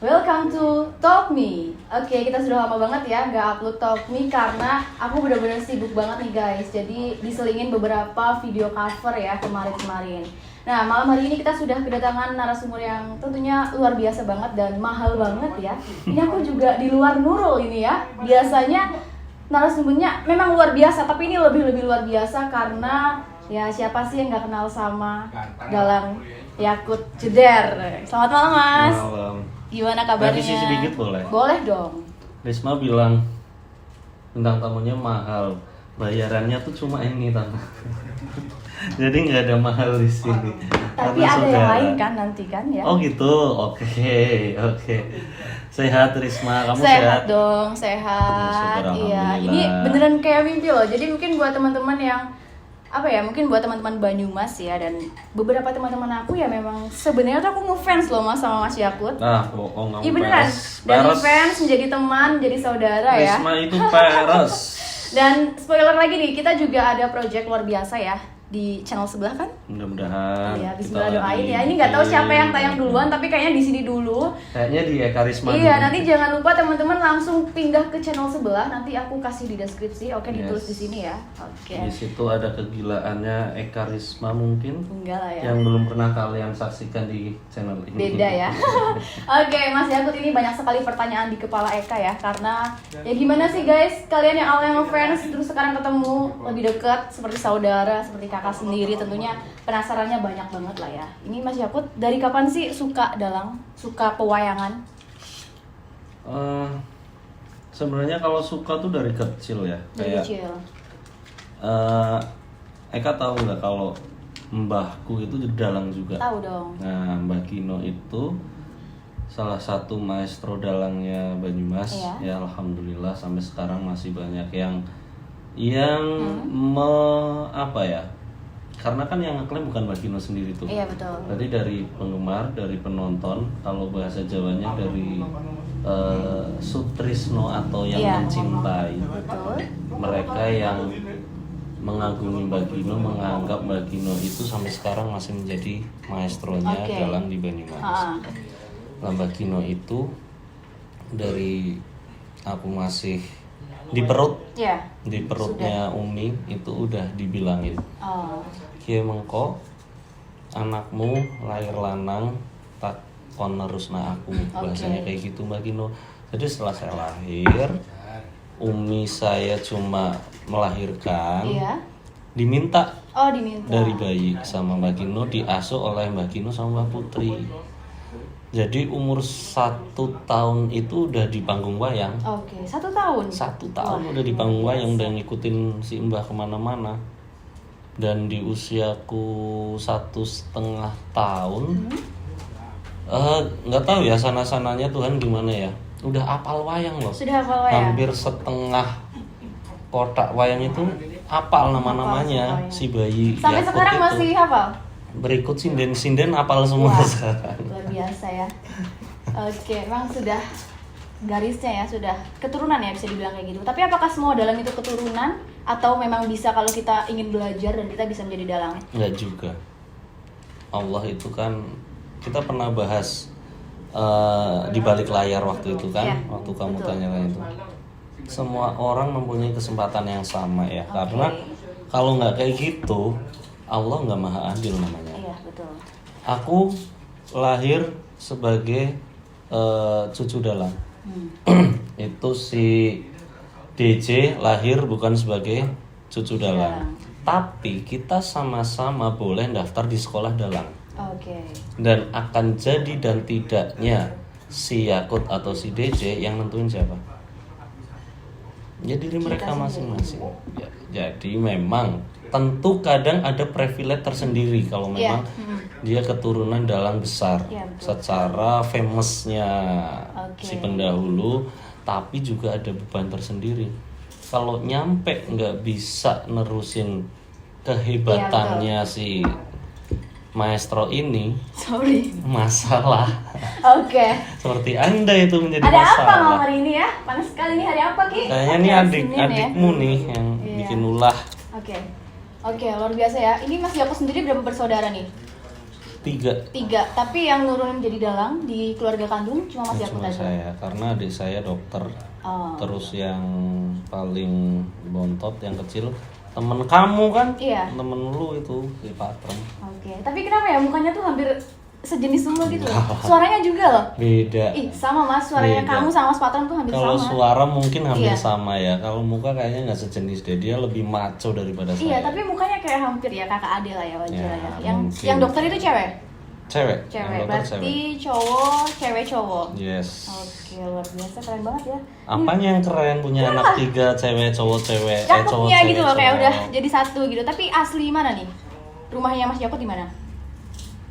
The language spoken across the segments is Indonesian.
Welcome to Talk Me. Oke, kita sudah lama banget ya nggak upload Talk Me karena aku benar-benar sibuk banget nih guys. Jadi diselingin beberapa video cover ya kemarin-kemarin. Nah, malam hari ini kita sudah kedatangan narasumber yang tentunya luar biasa banget dan mahal banget ya. Ini aku juga di luar Nurul ini ya. Biasanya narasumbernya memang luar biasa, tapi ini lebih luar biasa karena ya siapa sih yang nggak kenal sama Galang Yakut Jeder. Selamat malam Mas. Malam. Gimana kabarnya? Revisi sedikit boleh? Boleh dong. Risma bilang bintang tamunya mahal, bayarannya tuh cuma ini tante. Jadi nggak ada mahal di sini. Tapi Karena ada yang saudara. lain kan nanti kan ya? Oh gitu, oke. Sehat Risma, kamu sehat sehat? dong, sehat. Syukur, Iya, alhamdulillah. ini beneran kayak mimpi loh. Jadi mungkin buat teman-teman yang mungkin buat teman-teman Banyumas ya dan beberapa teman-teman aku ya memang sebenarnya tuh aku ngefans loh Mas sama Mas Yakut. Nah, bohong kamu. Iya beneran. Dari Peres. fans menjadi teman, jadi saudara ya. Risma itu peres. Dan spoiler lagi nih, kita juga ada project luar biasa ya di channel sebelah kan? Mudah-mudahan. Iya, kita bismillah doain lagi ya. Ini nggak tahu siapa yang bikin. tayang duluan, tapi kayaknya di sini dulu. Kayaknya di Eka Risma. Iya, dulu. nanti jangan lupa teman-teman langsung pindah ke channel sebelah. Nanti aku kasih di deskripsi. Oke, ditulis Yes. di sini ya. Oke. Di situ ada kegilaannya Eka Risma mungkin. Enggak lah ya. Yang belum pernah kalian saksikan di channel ini. Beda ya. Oke, Mas Yakut, ini banyak sekali pertanyaan di kepala Eka ya. Karena ya gimana sih guys, kalian yang awalnya ngefans terus sekarang ketemu lebih dekat seperti saudara, seperti kakak sendiri, tentunya penasarannya banyak banget lah ya. Ini Mas Yakut dari kapan sih suka dalang, suka pewayangan? Sebenarnya kalau suka tuh dari kecil ya. Dari Kayak kecil. Eka tahu nggak kalau mbahku itu dalang juga. Tahu dong. Nah, Mbah Kino itu salah satu maestro dalangnya Banyumas. Iya. Ya alhamdulillah sampai sekarang masih banyak yang apa ya? Karena kan yang ngeklaim bukan Mbah Kino sendiri tuh. Iya betul. Berarti dari penggemar, dari penonton, kalau bahasa Jawanya dari Sutrisno atau yang Iya. mencintai. Betul. Mereka yang mengagumi Mbah Kino, menganggap Mbah Kino itu sampai sekarang masih menjadi maestronya Oke. dalang di Banyumas. Ha-ha. Nah, Mbah Kino itu dari aku masih di perut, Ya. di perutnya Umi itu udah dibilangin, Oh. Kieu mengko anakmu lahir lanang tak kon nerusna aku. Bahasanya kayak gitu Mbak Kino. Jadi setelah saya lahir, Umi saya cuma melahirkan, Iya. diminta Oh, diminta. dari bayi sama Mbak Kino, diasuh oleh Mbak Kino sama Mbak Putri. Jadi umur 1 tahun itu udah di panggung wayang. Oke, 1 tahun. 1 tahun Wah, udah di panggung wayang, biasa. udah ngikutin si Mbah kemana-mana. Dan di usiaku 1,5 tahun, nggak tahu ya sana-sananya Tuhan gimana ya. Udah apal wayang loh. Sudah hafal wayang? Hampir setengah kotak wayang itu apal nama-namanya Hafal si bayi Sampai Yakut sekarang itu. masih hafal? Berikut sinden-sinden apal semua Wah, sekarang. luar biasa ya. Oke, emang sudah garisnya ya, sudah keturunan ya bisa dibilang kayak gitu. Tapi apakah semua dalang itu keturunan atau memang bisa kalau kita ingin belajar dan kita bisa menjadi dalang? Enggak juga. Allah itu kan kita pernah bahas di balik layar waktu itu kan, Ya, waktu kamu betul. tanya itu. Semua orang mempunyai kesempatan yang sama ya, Oke. karena kalau nggak kayak gitu, Allah nggak maha adil namanya. Iya, betul. Aku lahir sebagai cucu dalang. Itu si DJ lahir bukan sebagai cucu dalang. Tapi kita sama-sama boleh daftar di sekolah dalang. Oke. Dan akan jadi dan tidaknya si Yakut atau si DJ yang nentuin siapa? Ya diri mereka masing-masing. Ya, jadi memang tentu kadang ada privilege tersendiri kalau Iya. memang dia keturunan dalang besar Iya, betul. secara famousnya Oke. si pendahulu, tapi juga ada beban tersendiri. Kalau nyampe nggak bisa nerusin kehebatannya si maestro ini, Sorry. masalah Oke. seperti Anda itu menjadi Ada apa masalah. malam hari ini ya? Panas sekali nih, hari apa Ki? Kayaknya nih Hari Senin ya? adikmu nih yang Iya. bikin ulah. Oke. Oke, luar biasa ya. Ini Mas Yakut sendiri berapa bersaudara nih? 3. Tapi yang nurunin jadi dalang di keluarga kandung cuma Mas Yakut Cuma aja. saya, karena adik saya dokter. Oh. Terus yang paling bontot yang kecil temen kamu kan? Iya. Temen lu itu si Patrem. Oke, tapi kenapa ya mukanya tuh hampir sejenis semua gitu loh. Enggak. Suaranya juga loh. Beda. Ih, sama Mas, suaranya Beda. kamu sama Mas Patron tuh hampir Kalau sama. suara mungkin hampir Iya. sama ya. Kalau muka kayaknya nggak sejenis deh. Dia lebih maco daripada saya. Iya, tapi mukanya kayak hampir ya kakak Ade lah ya wajar Ya, ya. mungkin. Yang dokter itu cewek? Cewek. Yang Cewek. dokter Berarti cowok, cewek cowok. Yes. Oke, luar biasa, keren banget ya. Apanya yang keren punya anak 3 cewek cowok cewek cowok Cakepnya cewek gitu loh, kayak cowok. udah jadi satu gitu. Tapi asli mana nih? Rumahnya Mas Yakut di mana?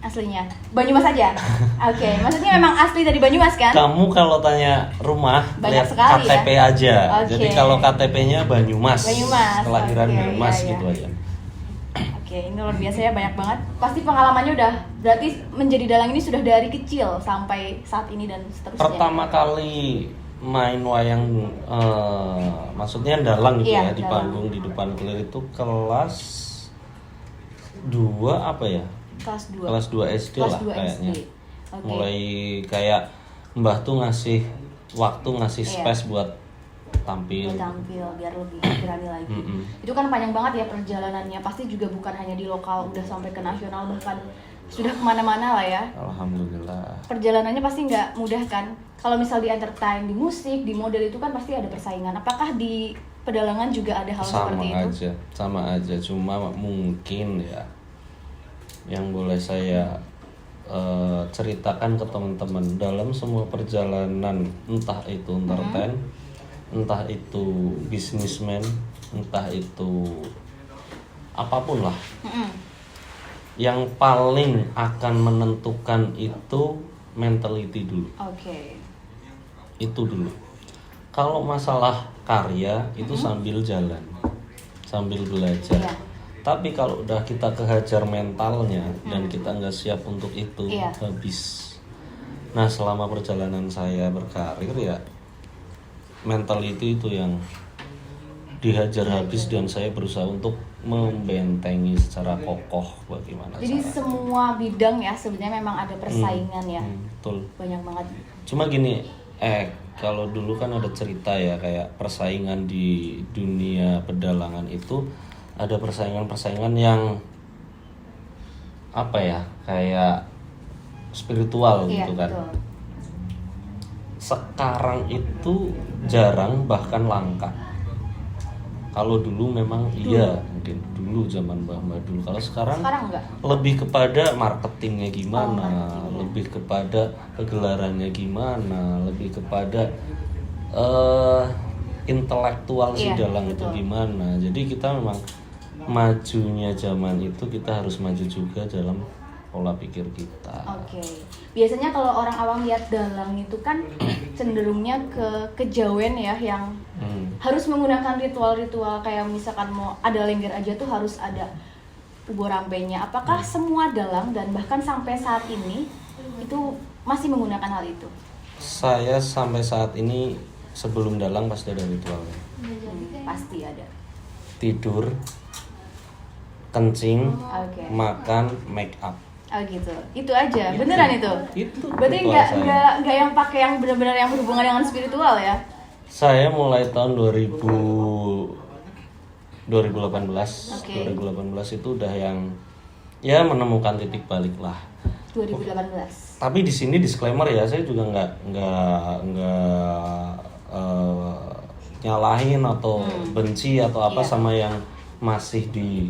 Aslinya Banyumas aja. Oke, maksudnya memang asli dari Banyumas kan? Kamu kalau tanya rumah Banyak lihat sekali KTP ya. aja. Oke. Jadi kalau KTP-nya Banyumas. Banyumas, Kelahiran oke, Banyumas iya, gitu iya. aja. Oke, ini luar biasa ya, banyak banget. Pasti pengalamannya udah berarti menjadi dalang ini sudah dari kecil sampai saat ini dan seterusnya. Pertama kali main wayang maksudnya dalang gitu Iya, ya di dalang. panggung di depan kelir itu kelas 2 apa ya? Kelas 2. Kelas 2 SD Kelas lah 2 kayaknya. SD. Oke. Mulai kayak Mbah tuh ngasih waktu, ngasih Iya. space buat tampil. Biar tampil biar lebih berani lagi. Mm-mm. Itu kan panjang banget ya perjalanannya. Pasti juga bukan hanya di lokal, udah sampai ke nasional, bahkan sudah kemana-mana lah ya. Alhamdulillah. Perjalanannya pasti nggak mudah kan. Kalau misal di entertain, di musik, di model itu kan pasti ada persaingan. Apakah di pedalangan juga ada hal Sama seperti itu? aja, sama aja. Cuma mungkin ya yang boleh saya ceritakan ke teman-teman dalam semua perjalanan, entah itu entertain, entah itu bisnismen, entah itu apapun lah, Mm-mm. yang paling akan menentukan itu mentality dulu. Oke. Itu dulu. Kalau masalah karya itu sambil jalan, sambil belajar. Iya. Tapi kalau udah kita kehajar mentalnya dan kita nggak siap untuk itu, Iya. habis. Nah, selama perjalanan saya berkarir ya mentality itu yang dihajar habis dan saya berusaha untuk membentengi secara kokoh bagaimana Jadi cara. semua bidang ya sebenarnya memang ada persaingan ya. Betul. Banyak banget. Cuma gini, kalau dulu kan ada cerita ya kayak persaingan di dunia pedalangan itu ada persaingan-persaingan yang apa ya, kayak spiritual Iya, gitu kan. betul. Sekarang itu jarang bahkan langka. Kalau dulu memang iya, mungkin dulu zaman Mbah dulu. Kalau sekarang Sekarang enggak? lebih kepada marketingnya gimana, marketingnya. lebih kepada pegelarannya gimana, lebih kepada intelektual si Iya, dalang itu betul. gimana. Jadi kita memang majunya zaman itu kita harus maju juga dalam pola pikir kita. Oke. Biasanya kalau orang awam lihat dalang itu kan cenderungnya ke kejawen ya, yang harus menggunakan ritual-ritual kayak misalkan mau ada lengger aja tuh harus ada ubur rampenya. Apakah semua dalang dan bahkan sampai saat ini itu masih menggunakan hal itu? Saya sampai saat ini sebelum dalang pasti ada ritualnya. Pasti ada. Tidur, kencing, Oke. makan, make up. Oh gitu. Itu aja. Beneran itu? Itu Berarti ritual saya. nggak yang pakai yang benar-benar yang berhubungan dengan spiritual ya? Saya mulai tahun 2018. Oke. 2018 itu udah yang ya menemukan titik balik lah. 2018. Tapi di sini disclaimer ya, saya juga nggak nyalahin atau benci atau apa Iya. sama yang masih di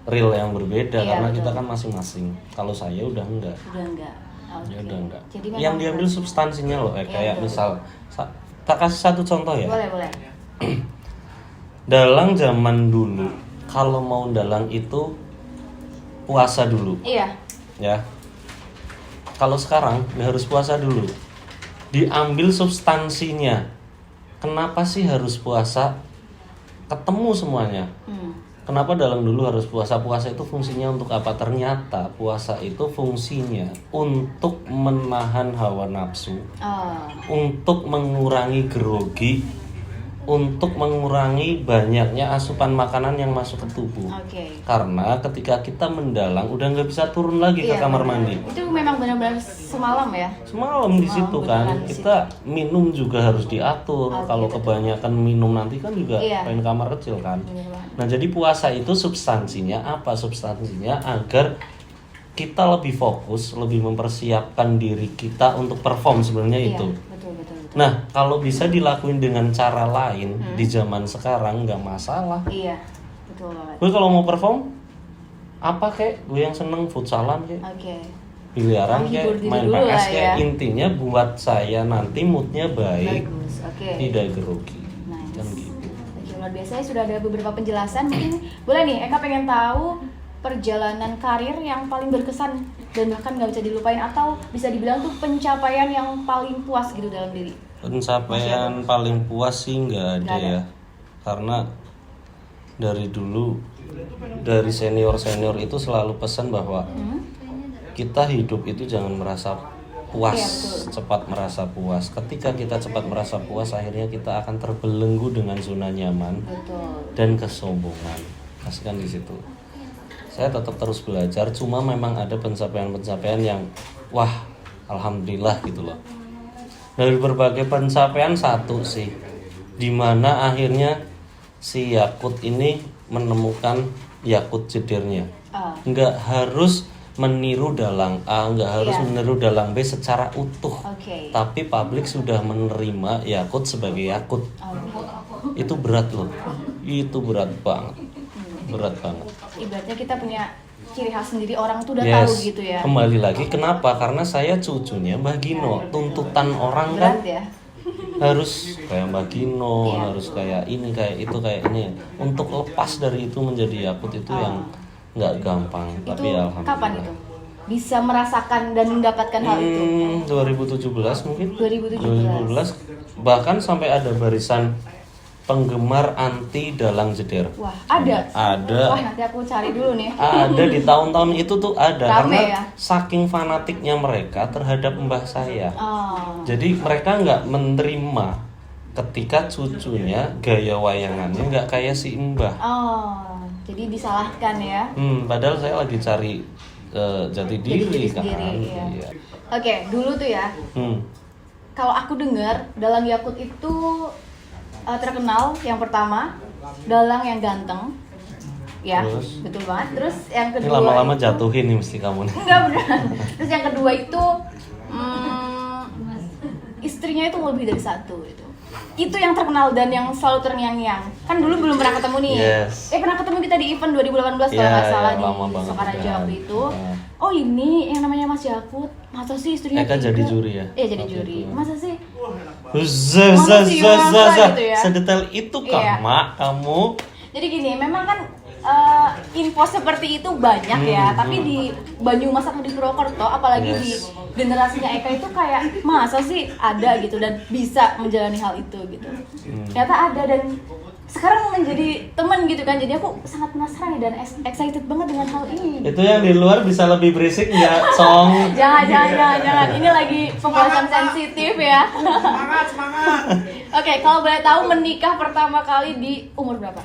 real yang berbeda, Iya, karena betul. kita kan masing-masing. Kalau saya udah enggak. Udah enggak. Oke. Ya udah enggak. Jadi Yang memang diambil substansinya loh, Iya, kayak betul. misal tak kasih satu contoh ya. Boleh. Dalang zaman dulu kalau mau dalang itu puasa dulu Iya. ya. Kalau sekarang nggak harus puasa dulu, diambil substansinya. Kenapa sih harus puasa? Ketemu semuanya. Kenapa dalang dulu harus puasa? Puasa itu fungsinya untuk apa? Ternyata puasa itu fungsinya untuk menahan hawa nafsu, Oh. untuk mengurangi grogi, untuk mengurangi banyaknya asupan makanan yang masuk ke tubuh. Oke. Karena ketika kita mendalang udah nggak bisa turun lagi ke Iya, kamar benar. mandi. Itu memang benar-benar semalam ya. Semalam di situ kan beneran di kita minum juga harus diatur. Oke, Kalau betul. kebanyakan minum nanti kan juga Iya. pengen kamar kecil kan. Bener banget. Nah jadi puasa itu substansinya apa? Substansinya agar kita lebih fokus, lebih mempersiapkan diri kita untuk perform sebenarnya Iya, itu. betul. Nah kalau bisa dilakuin dengan cara lain di zaman sekarang nggak masalah. Iya, betul banget. Gue kalau mau perform apa kek? Gue yang seneng futsalan kek, Oke. biliaran Menghibur kek, diri main dulu PS lah kek. ya. Intinya buat saya nanti moodnya baik, Bagus. Oke. tidak grogi. Nice. Kan gitu. Oke, luar biasa ya, sudah ada beberapa penjelasan. Mungkin boleh nih, Eka pengen tahu perjalanan karir yang paling berkesan dan bahkan nggak bisa dilupain atau bisa dibilang tuh pencapaian yang paling puas gitu dalam diri. Pencapaian paling puas sih nggak ada Nggak ada. ya, karena dari dulu dari senior itu selalu pesan bahwa kita hidup itu jangan merasa puas, Iya, betul. cepat merasa puas. Ketika kita cepat merasa puas, akhirnya kita akan terbelenggu dengan zona nyaman Betul. dan kesombongan. Pastikan di situ. Saya tetap terus belajar, cuma memang ada pencapaian-pencapaian yang wah, alhamdulillah gitu loh. Dari berbagai pencapaian satu sih, dimana akhirnya si Yakut ini menemukan Yakut jedirnya. Ah. Nggak harus meniru dalang A, nggak harus Iya. meniru dalang B secara utuh. Oke. Tapi publik sudah menerima Yakut sebagai Yakut. Oh. Itu berat loh. Itu berat banget. Berat banget. Ibaratnya kita punya ciri khas sendiri, orang tuh udah tahu gitu ya. Kembali lagi kenapa? Karena saya cucunya Mbah Gino. Tuntutan orang kan Berat ya. harus kayak Mbah Gino, Iya. harus kayak ini, kayak itu, kayak ini. Untuk lepas dari itu menjadi Yakut itu yang nggak gampang. Tapi Itu alhamdulillah. kapan itu? Bisa merasakan dan mendapatkan hal itu? 2017 mungkin. 2017. Bahkan sampai ada barisan penggemar anti dalang jeder. Wah, ada. Ada. Wah, nanti aku cari dulu nih. Ada di tahun-tahun itu tuh ada. Rame Karena ya? saking fanatiknya mereka terhadap mbah saya. Oh. Jadi mereka nggak menerima ketika cucunya gaya wayangannya nggak kayak si mbah. Oh, jadi disalahkan ya. Padahal saya lagi cari jati Jadi diri kan. sendiri, iya. Iya. Oke, dulu tuh ya. Kalau aku dengar dalang Yakut itu terkenal yang pertama dalang yang ganteng. Ya, Terus? betul banget. Terus yang Ini kedua lama-lama itu- jatuhin nih mesti kamu nih. Enggak beneran. Terus yang kedua itu istrinya itu lebih dari satu itu. Itu yang terkenal dan yang selalu terngiang-ngiang. Kan dulu belum pernah ketemu nih. Yes. Pernah ketemu kita di event 2018 kalau Iya, nggak salah iya, di lama banget Sokaraja udah. waktu itu. Iya. Oh ini yang namanya Mas Yakut. Masa sih istrinya Eka tiga? jadi juri ya? Iya jadi Waktu juri. itu. Masa sih? Zazazazaza. gitu ya? Sedetail itu kah, Iya. Mak, kamu? Jadi gini, memang kan info seperti itu banyak ya, tapi di Banyumas atau di Purwokerto, apalagi di Yes. generasinya Eka itu kayak masa sih ada gitu dan bisa menjalani hal itu gitu. Ternyata ada dan sekarang menjadi teman gitu kan, jadi aku sangat penasaran dan excited banget dengan hal ini. Itu yang di luar bisa lebih berisik nggak, Song? Jangan. Ini lagi pembahasan sensitif ya. Semangat. Oke, kalau boleh tahu menikah pertama kali di umur berapa?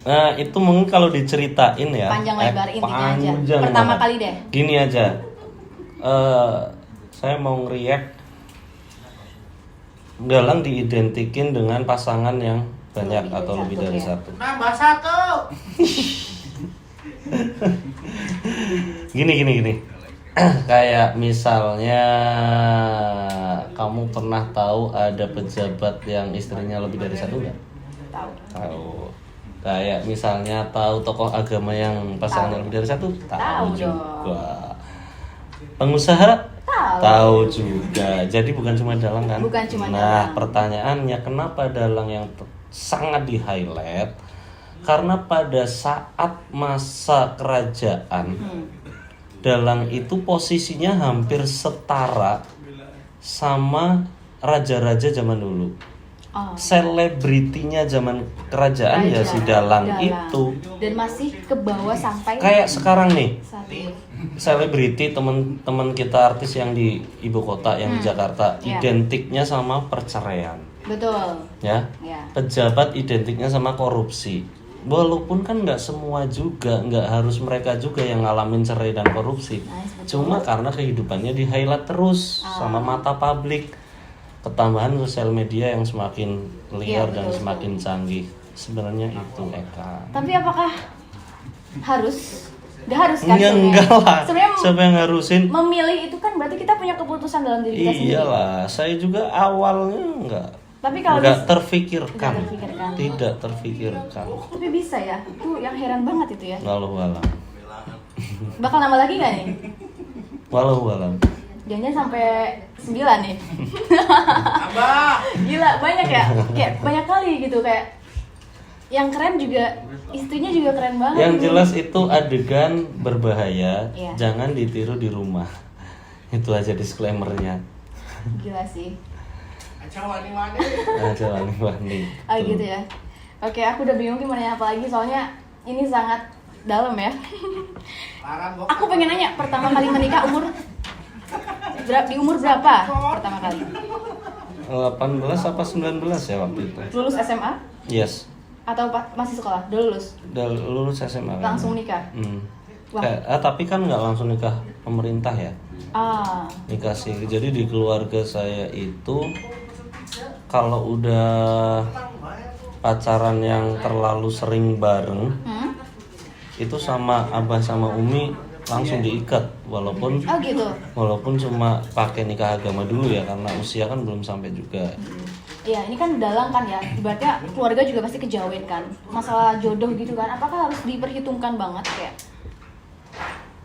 Nah, itu mungkin kalau diceritain ya. Panjang lebar intinya aja. panjang Pertama banget. kali deh. Gini aja. Saya mau ngeriak dalang diidentikin dengan pasangan yang banyak Lebih dari atau lebih satu, dari ya. satu. Nambah satu. Gini. Kayak misalnya kamu pernah tahu ada pejabat yang istrinya lebih dari satu nggak? Tahu. Tahu. Kayak misalnya tahu tokoh agama yang pasangannya lebih dari satu? Tahu juga. Pengusaha? Tahu juga. Jadi bukan cuma dalang kan? Bukan cuma Nah, dalang. pertanyaannya kenapa dalang yang sangat di-highlight? Karena pada saat masa kerajaan dalang itu posisinya hampir setara sama raja-raja zaman dulu. Oh. Selebritinya zaman kerajaan ya si dalang itu. Dan masih ke bawah sampai Kayak sekarang nih, saat ini. selebriti teman-teman kita artis yang di ibu kota yang di Jakarta Iya. identiknya sama perceraian. Betul. Ya, Ya. pejabat identiknya sama korupsi. Walaupun kan nggak semua juga, nggak harus mereka juga yang ngalamin cerai dan korupsi. Nice, betul. Cuma karena kehidupannya di highlight terus sama mata publik. Ketambahan sosial media yang semakin liar Iya, dan betul, semakin canggih. Sebenarnya itu Eka. Tapi apakah harus? Nggak harus kan? Ya, sebenarnya? enggak lah. Sebenarnya Siapa yang ngarusin? memilih itu kan berarti kita punya keputusan dalam diri kita sendiri. Iyalah, saya juga awalnya Tapi kalau nggak terfikirkan. Nggak terfikirkan. Tidak terfikirkan. tapi bisa ya, itu yang heran banget itu ya. Walau alam. Bakal nambah lagi nggak nih? Walau alam. Jangan sampai 9 nih. Tambah. Gila, banyak ya? Kayak banyak kali gitu kayak yang keren juga istrinya juga keren banget. Yang gitu. jelas itu adegan berbahaya, Iya. jangan ditiru di rumah. Itu aja disclaimernya. Gila sih. Aja wani-wani. Aja wani-wani. Ah gitu ya. Oke, aku udah bingung gimana nanya apa lagi soalnya ini sangat dalam ya. Larang gua. Aku pengen nanya pertama kali menikah di umur berapa pertama kali? 18 apa 19 ya waktu itu? Lulus SMA Yes. atau masih sekolah? Udah lulus. Udah lulus SMA kan? Langsung nikah. Wah. Tapi kan nggak langsung nikah pemerintah ya. Ah, Nikah sih. Jadi di keluarga saya itu kalau udah pacaran yang terlalu sering bareng itu sama abah sama umi langsung diikat walaupun oh gitu. cuma pakai nikah agama dulu ya karena usia kan belum sampai juga. Iya, ini kan dalang kan ya. Ibaratnya keluarga juga pasti kejauhan kan. Masalah jodoh gitu kan. Apakah harus diperhitungkan banget kayak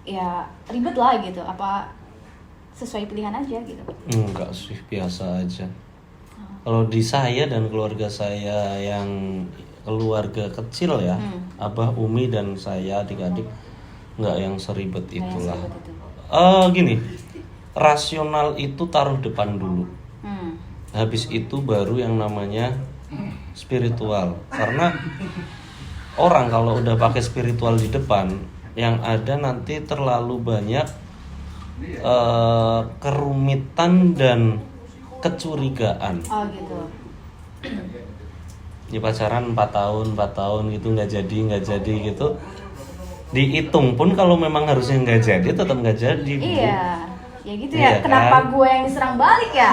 ya ribet lah gitu. Apa sesuai pilihan aja gitu. Enggak sih, biasa aja. Kalau di saya dan keluarga saya yang keluarga kecil ya, abah, umi dan saya adik-adik nggak yang seribet Kayak itulah. seribet itu. Gini, rasional itu taruh depan dulu. Hmm. Habis itu baru yang namanya spiritual. Karena orang kalau udah pakai spiritual di depan, yang ada nanti terlalu banyak kerumitan dan kecurigaan. Oh gitu. Di pacaran 4 tahun gitu nggak jadi gitu. Dihitung pun kalau memang harusnya nggak jadi tetap nggak jadi. Bu. Iya. Ya gitu Iya ya. Kenapa kan? gue yang diserang balik ya?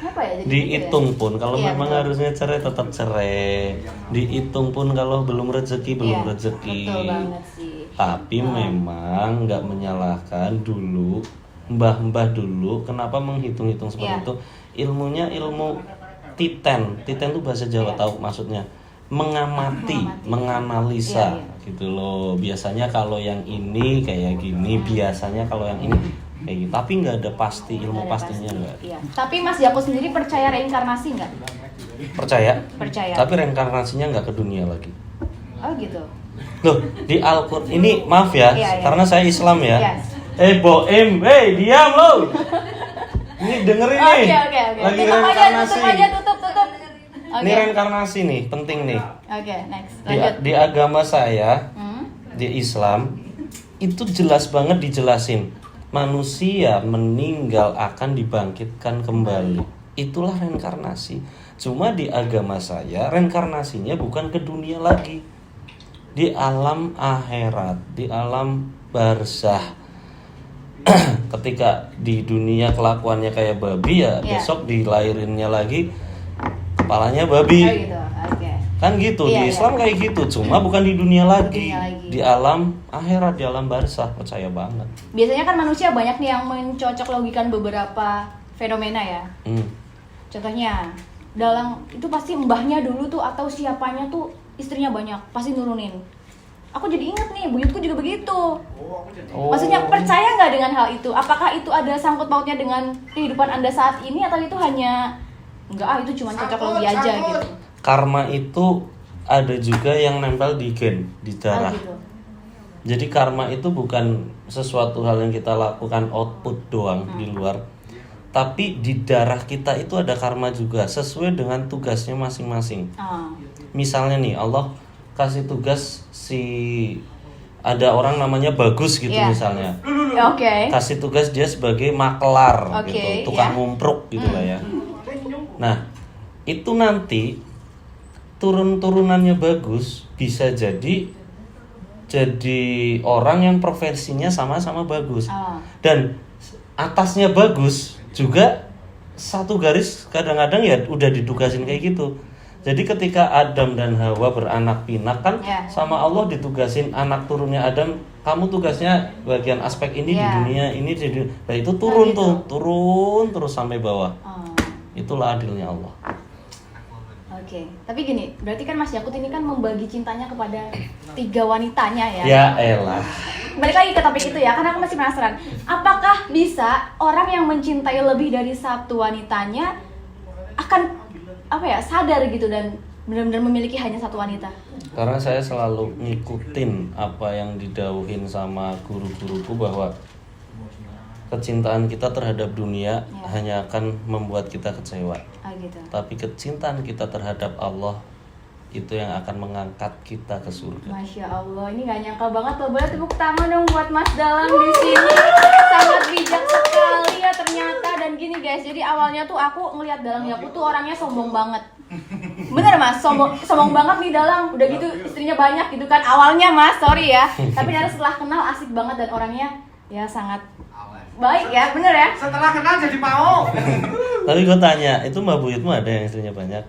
Apa ya jadi Dihitung gitu ya? pun kalau Iya, memang betul. harusnya cerai tetap cerai. Dihitung pun kalau belum rezeki belum Iya, rezeki. Betul banget sih. Tapi memang nggak menyalahkan dulu mbah-mbah dulu kenapa menghitung-hitung seperti Iya. itu. Ilmunya ilmu titen. Titen itu bahasa Jawa Iya. tahu maksudnya. Mengamati, menganalisa gitu loh. Biasanya kalau yang ini kayak gini, biasanya kalau yang ini kayak gitu. Tapi nggak ada pasti, ilmu Nggak ada pastinya pasti. nggak. Iya. Tapi Mas Jako sendiri percaya reinkarnasi nggak? Percaya? Percaya. Tapi reinkarnasinya nggak ke dunia lagi. Oh gitu. Loh, di Al-Qur'an ini maaf ya, Iya, iya. karena saya Islam ya. Yes. Boem, diam lo. Ini dengerin nih. Oke. Lagi Tutup reinkarnasi. aja, tutup. Oke. Ini reinkarnasi nih, penting nih. Oke, next. Di, Lanjut. di agama saya, Hmm? di Islam, itu jelas banget dijelasin. Manusia meninggal akan dibangkitkan kembali. Itulah reinkarnasi. Cuma di agama saya, reinkarnasinya bukan ke dunia lagi. Di alam akhirat, di alam barzah. Ketika di dunia kelakuannya kayak babi ya, Iya. besok dilahirinnya lagi kepalanya babi. Oh gitu. Oke. Kan gitu, Iya, di Islam iya. kayak gitu, cuma bukan di dunia lagi. Dunia lagi. Di alam akhirat, di alam barzah, percaya banget. Biasanya kan manusia banyak nih yang mencocok logikan beberapa fenomena ya. Contohnya, dalang itu pasti mbahnya dulu tuh atau siapanya tuh istrinya banyak, pasti nurunin. Aku jadi ingat nih, buyutku juga begitu. Oh. Maksudnya percaya nggak dengan hal itu? Apakah itu ada sangkut pautnya dengan kehidupan Anda saat ini atau itu hanya enggak itu cuma cocok logi aja gitu. Karma itu ada juga yang nempel di gen, di darah. Gitu. Jadi karma itu bukan sesuatu hal yang kita lakukan output doang di luar. Tapi di darah kita itu ada karma juga sesuai dengan tugasnya masing-masing. Misalnya nih Allah kasih tugas ada orang namanya Bagus gitu Iya. misalnya. Oke. Kasih tugas dia sebagai maklar Oke, gitu, tukang ya. ngumpruk gitu lah ya. Nah, itu nanti turun-turunannya bagus, bisa jadi orang yang profesinya sama-sama bagus. Dan atasnya bagus juga satu garis kadang-kadang ya udah ditugasin kayak gitu. Jadi ketika Adam dan Hawa beranak pinak kan sama Allah ditugasin anak turunnya Adam, kamu tugasnya bagian aspek ini di dunia, ini di dunia. Nah itu turun tuh, turun terus sampai bawah. Itulah adilnya Allah. Oke, tapi gini, berarti kan Mas Yakut ini kan membagi cintanya kepada 3 wanitanya ya? Ya elah. Balik lagi ke topik itu ya, karena aku masih penasaran. Apakah bisa orang yang mencintai lebih dari satu wanitanya akan sadar gitu dan benar-benar memiliki hanya satu wanita? Karena saya selalu ngikutin apa yang didauhin sama guru-guruku bahwa kecintaan kita terhadap dunia hanya akan membuat kita kecewa. Gitu. Tapi kecintaan kita terhadap Allah itu yang akan mengangkat kita ke surga. Masya Allah, ini gak nyangka banget loh. Boleh tepuk tangan dong buat Mas Dalang di sini. Sangat bijak sekali ya ternyata. Dan gini guys, jadi awalnya tuh aku ngelihat Dalang Yakut tuh orangnya sombong banget. Bener Mas, sombong banget nih Dalang. Udah gitu istrinya banyak gitu kan. Awalnya Mas, sorry ya. Tapi ternyata setelah kenal asik banget dan orangnya ya sangat baik ya, bener ya? Setelah kenal jadi mau. Tapi gue tanya, itu Mbak Buyutmu ada yang istrinya banyak?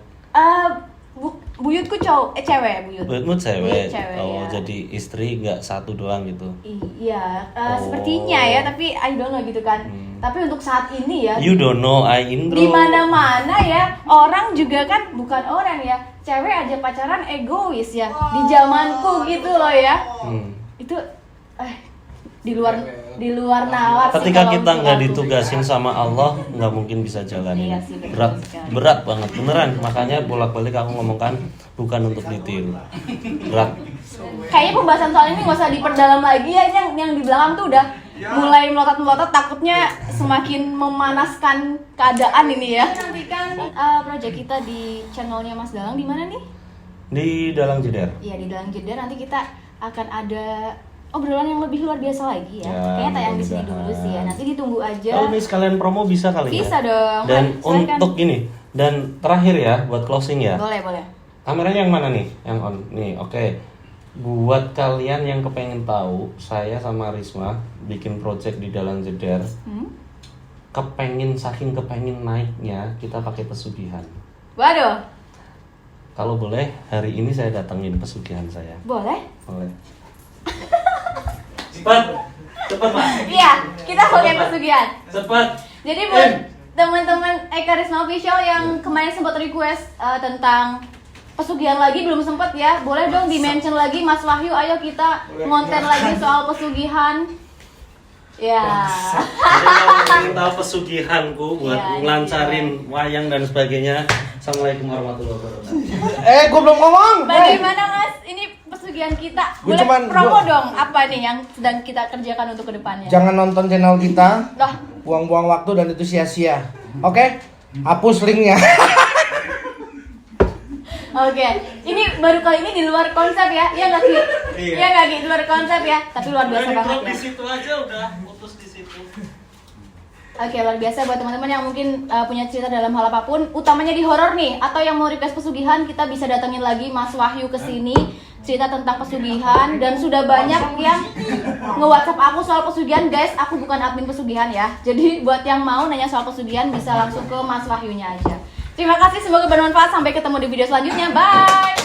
Buyutku cewek, Buyut. Buyutmu cewek? Ya. Jadi istri nggak satu doang gitu? Iya, sepertinya ya, tapi I don't know gitu kan. Tapi untuk saat ini ya, You don't know, I intro. di mana-mana ya, orang juga kan bukan orang ya, cewek aja pacaran egois ya, di zamanku gitu loh ya. Itu di luar nalar sih. Ketika kalau kita untuk nggak aku. ditugasin sama Allah, nggak mungkin bisa jalanin. Iya sih, betul sekali. berat banget beneran. Makanya bolak-balik aku ngomongkan bukan untuk ditiru, berat. Kayaknya pembahasan soal ini nggak usah diperdalam lagi ya, yang di belakang tuh udah mulai melotot-melotot, takutnya semakin memanaskan keadaan ini ya. Nantikan project kita di channelnya Mas Dalang di mana nih? Di Dalang Jeder. Iya, di Dalang Jeder nanti kita akan ada obrolan yang lebih luar biasa lagi ya. Kayaknya tayang di sini dulu sih ya. Nanti ditunggu aja. Kalau ini sekalian promo bisa kali ya? Bisa dong. Dan Silakan. untuk gini, dan terakhir ya buat closing ya. Boleh. Kameranya yang mana nih? Yang on. Nih, oke. Buat kalian yang kepengen tahu, saya sama Risma bikin project di Dalang Jeder. Saking kepengen naiknya, kita pakai pesugihan. Waduh. Kalau boleh, hari ini saya datengin pesugihan saya. Boleh? Boleh. Cepat Pak. Iya, kita pakai pesugihan. Cepat. Jadi buat teman-teman Eka Risma Official yang kemarin sempat request tentang pesugihan lagi, belum sempat ya, boleh dong di-mention lagi Mas Wahyu, ayo kita ngonten lagi soal pesugihan. Ya. Jadi tahu pesugihanku buat Iya, ngelancarin wayang dan sebagainya. Assalamualaikum warahmatullahi wabarakatuh. Gue belum ngomong. Bagaimana Mas? Ini pesugihan kita. Boleh promo dong apa nih yang sedang kita kerjakan untuk kedepannya? Jangan nonton channel kita. Loh, Buang-buang waktu dan itu sia-sia. Oke? Hapus linknya. oke. Ini baru kali ini di luar konsep ya? Iya nggak Ki? Iya. Iya nggak Ki? Di luar konsep ya? Tapi luar biasa banget ya. Di situ aja udah putus di situ. Oke, luar biasa buat teman-teman yang mungkin punya cerita dalam hal apapun, utamanya di horor nih, atau yang mau request pesugihan, kita bisa datengin lagi Mas Wahyu ke sini cerita tentang pesugihan. Dan sudah banyak yang nge-WhatsApp aku soal pesugihan, guys. Aku bukan admin pesugihan ya. Jadi buat yang mau nanya soal pesugihan bisa langsung ke Mas Wahyunya aja. Terima kasih, semoga bermanfaat. Sampai ketemu di video selanjutnya. Bye.